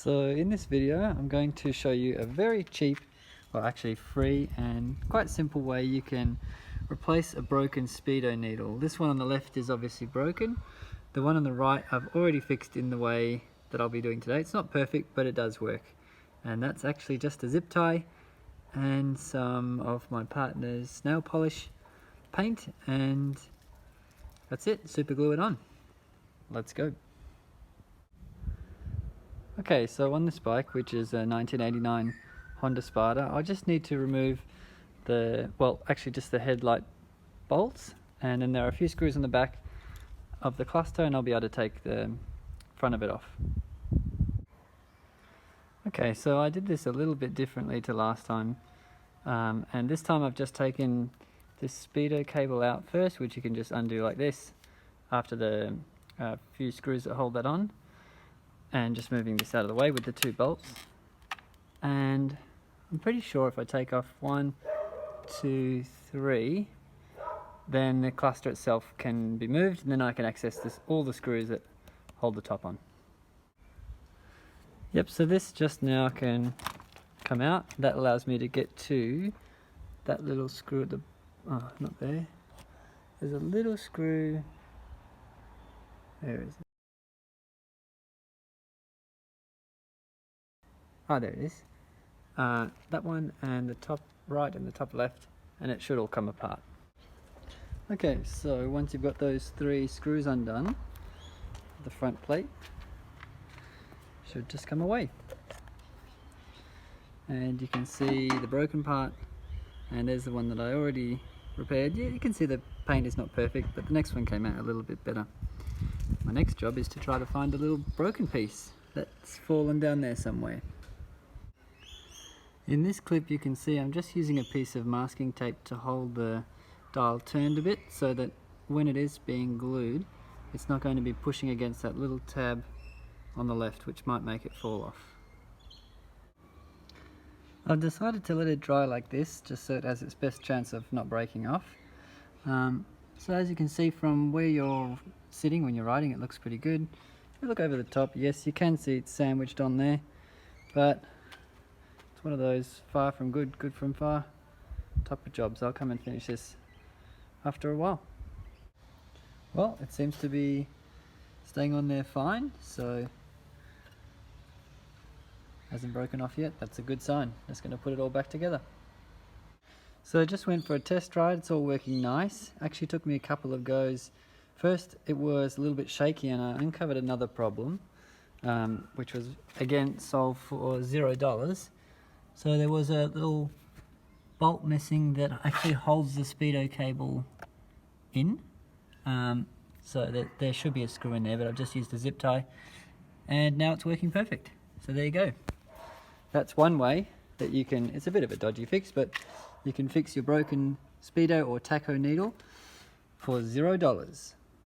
So in this video I'm going to show you a very cheap, well actually free and quite simple way you can replace a broken Speedo needle. This one on the left is obviously broken. The one on the right I've already fixed in the way that I'll be doing today. It's not perfect, but it does work. And that's actually just a zip tie and some of my partner's nail polish paint, and that's it. Super glue it on. Let's go. Okay, so on this bike, which is a 1989 Honda Spada, I just need to remove just the headlight bolts, and then there are a few screws on the back of the cluster, and I'll be able to take the front of it off. Okay, so I did this a little bit differently to last time, and this time I've just taken this Speedo cable out first, which you can just undo like this after the few screws that hold that on, and just moving this out of the way with the two bolts. And I'm pretty sure if I take off 1, 2, 3, then the cluster itself can be moved, and then I can access all the screws that hold the top on. Yep, so this just now can come out. That allows me to get to that little screw at the, oh, not there. There's a little screw, there is it? Oh, there it is. That one and the top right and the top left, and it should all come apart. Okay, so once you've got those 3 screws undone, the front plate should just come away. And you can see the broken part, and there's the one that I already repaired. Yeah, you can see the paint is not perfect, but the next one came out a little bit better. My next job is to try to find a little broken piece that's fallen down there somewhere. In this clip you can see I'm just using a piece of masking tape to hold the dial turned a bit, so that when it is being glued it's not going to be pushing against that little tab on the left, which might make it fall off. I've decided to let it dry like this just so it has its best chance of not breaking off. So as you can see from where you're sitting when you're riding, it looks pretty good. If you look over the top, yes, you can see it's sandwiched on there, but it's one of those far from good, good from far type of jobs. I'll come and finish this after a while. Well, it seems to be staying on there fine, so hasn't broken off yet. That's a good sign. Just going to put it all back together. So I just went for a test ride. It's all working nice. Actually took me a couple of goes. First it was a little bit shaky, and I uncovered another problem, which was again solved for $0. So there was a little bolt missing that actually holds the Speedo cable in. So there should be a screw in there, but I've just used a zip tie, and now it's working perfect. So there you go. That's one way that you can, it's a bit of a dodgy fix, but you can fix your broken Speedo or Tacho needle for $0.